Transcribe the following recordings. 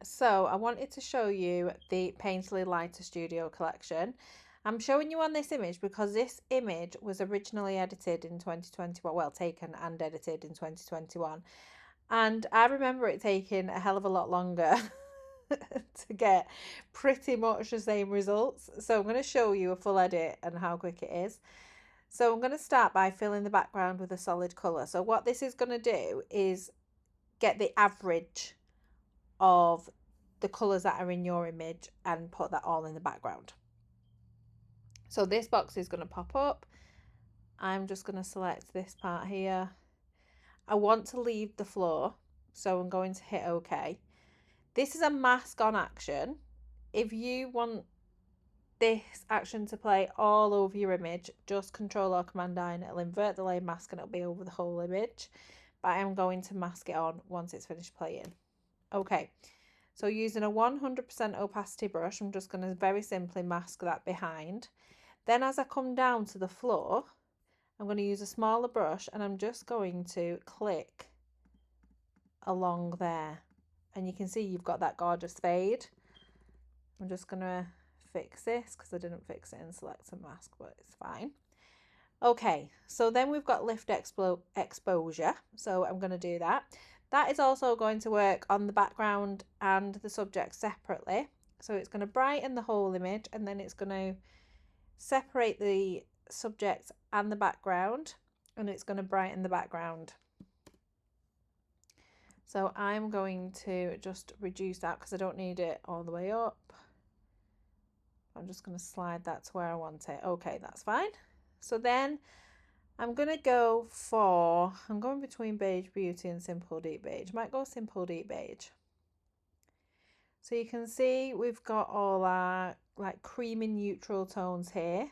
So I wanted to show you the Painterly Lighter Studio collection. I'm showing you on this image because this image was originally edited in 2021, well, taken and edited in 2021. And I remember it taking a hell of a lot longer to get pretty much the same results. So I'm going to show you a full edit and how quick it is. So I'm going to start by filling the background with a solid colour. So what this is going to do is get the average of the colours that are in your image and put that all in the background. So this box is going to pop up. I'm just going to select this part here. I want to leave the floor, so I'm going to hit OK. This is a mask on action. If you want this action to play all over your image, just Control or Command I and it'll invert the layer mask and it'll be over the whole image. But I am going to mask it on once it's finished playing. Okay. So using a 100% opacity brush, I'm just going to very simply mask that behind. Then as I come down to the floor, I'm going to use a smaller brush and I'm just going to click along there. And you can see you've got that gorgeous fade. I'm just going to fix this because I didn't fix it in Select and Mask, but it's fine. Okay, so then we've got Lift Exposure. So I'm going to do that. That is also going to work on the background and the subject separately. So it's going to brighten the whole image and then it's going to separate the subject and the background and it's going to brighten the background. So I'm going to just reduce that because I don't need it all the way up. I'm just going to slide that to where I want it. Okay, that's fine. So then I'm going to go for, I'm going between Beige Beauty and Simple Deep Beige. Might go Simple Deep Beige. So you can see we've got all our like creamy neutral tones here.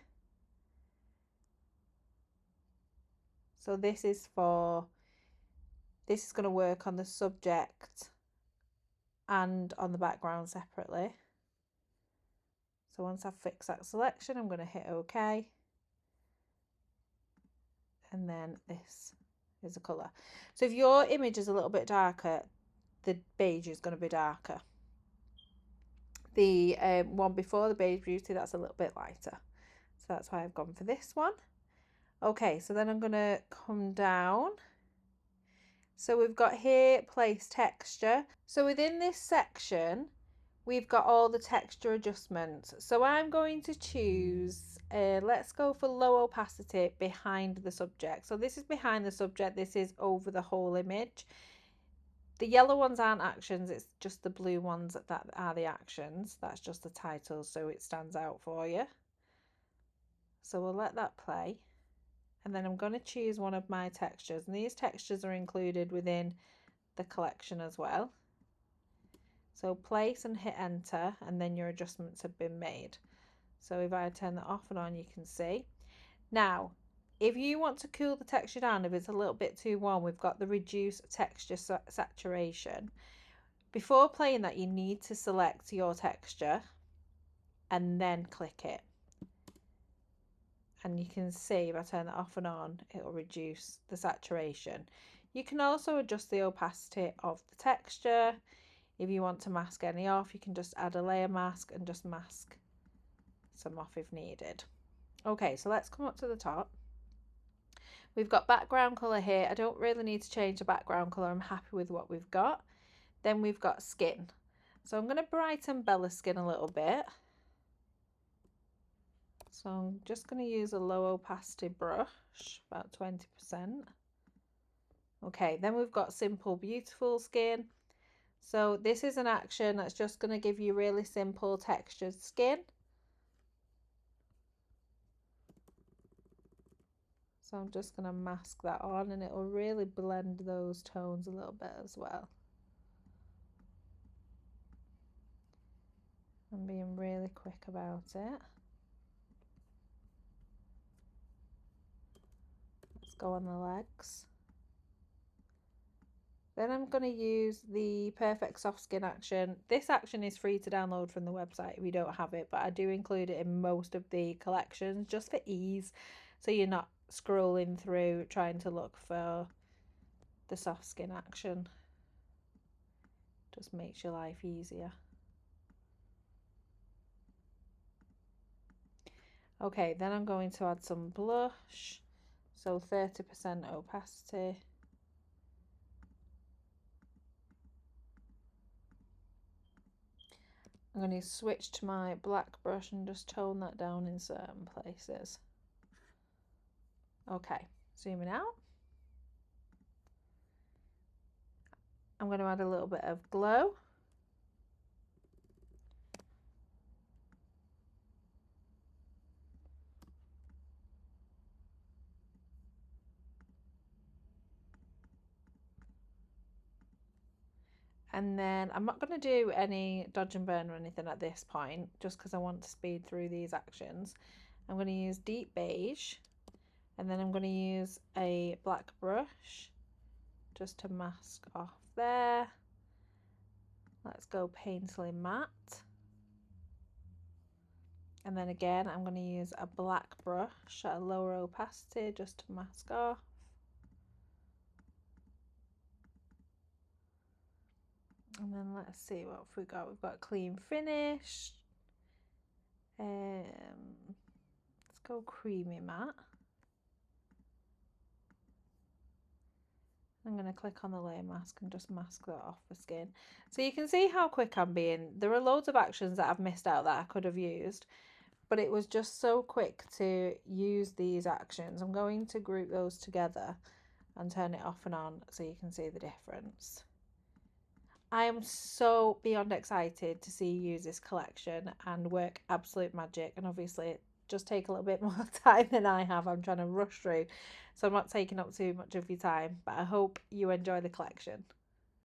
So this is going to work on the subject and on the background separately. So once I've fixed that selection, I'm going to hit OK. And then this is a colour. So if your image is a little bit darker, the beige is going to be darker. The one before the Beige Beauty, that's a little bit lighter. So that's why I've gone for this one. Okay, so then I'm going to come down. So we've got here, place texture. So within this section, we've got all the texture adjustments. So I'm going to choose, let's go for low opacity behind the subject. So this is behind the subject, this is over the whole image. The yellow ones aren't actions, it's just the blue ones that are the actions. That's just the title, so it stands out for you. So we'll let that play. And then I'm going to choose one of my textures. And these textures are included within the collection as well. So place and hit enter, and then your adjustments have been made. So if I turn that off and on, you can see. Now, if you want to cool the texture down, if it's a little bit too warm, we've got the reduce texture saturation. Before playing that, you need to select your texture and then click it. And you can see if I turn that off and on, it will reduce the saturation. You can also adjust the opacity of the texture. If you want to mask any off, you can just add a layer mask and just mask some off if needed. Okay, so let's come up to the top. We've got background colour here. I don't really need to change the background colour. I'm happy with what we've got. Then we've got skin. So I'm going to brighten Bella's skin a little bit. So I'm just going to use a low opacity brush, about 20%. Okay, then we've got Simple Beautiful Skin. So this is an action that's just going to give you really simple textured skin. So I'm just going to mask that on and it will really blend those tones a little bit as well. I'm being really quick about it. Let's go on the legs. Then I'm going to use the Perfect Soft Skin action. This action is free to download from the website if you don't have it, but I do include it in most of the collections just for ease, so you're not scrolling through trying to look for the soft skin action. Just makes your life easier. Okay, then I'm going to add some blush. So 30% opacity. I'm going to switch to my black brush and just tone that down in certain places. Okay, zooming out. I'm going to add a little bit of glow. And then I'm not going to do any dodge and burn or anything at this point, just because I want to speed through these actions. I'm going to use deep beige, and then I'm going to use a black brush just to mask off there. Let's go Painterly Matte. And then again, I'm going to use a black brush at a lower opacity just to mask off. And then let's see what we got. We've got Clean Finish. Let's go Creamy Matte. I'm going to click on the layer mask and just mask that off the skin. So you can see how quick I'm being. There are loads of actions that I've missed out that I could have used, but it was just so quick to use these actions. I'm going to group those together and turn it off and on so you can see the difference. I am so beyond excited to see you use this collection and work absolute magic, and obviously just take a little bit more time than I have. I'm trying to rush through, so I'm not taking up too much of your time, but I hope you enjoy the collection.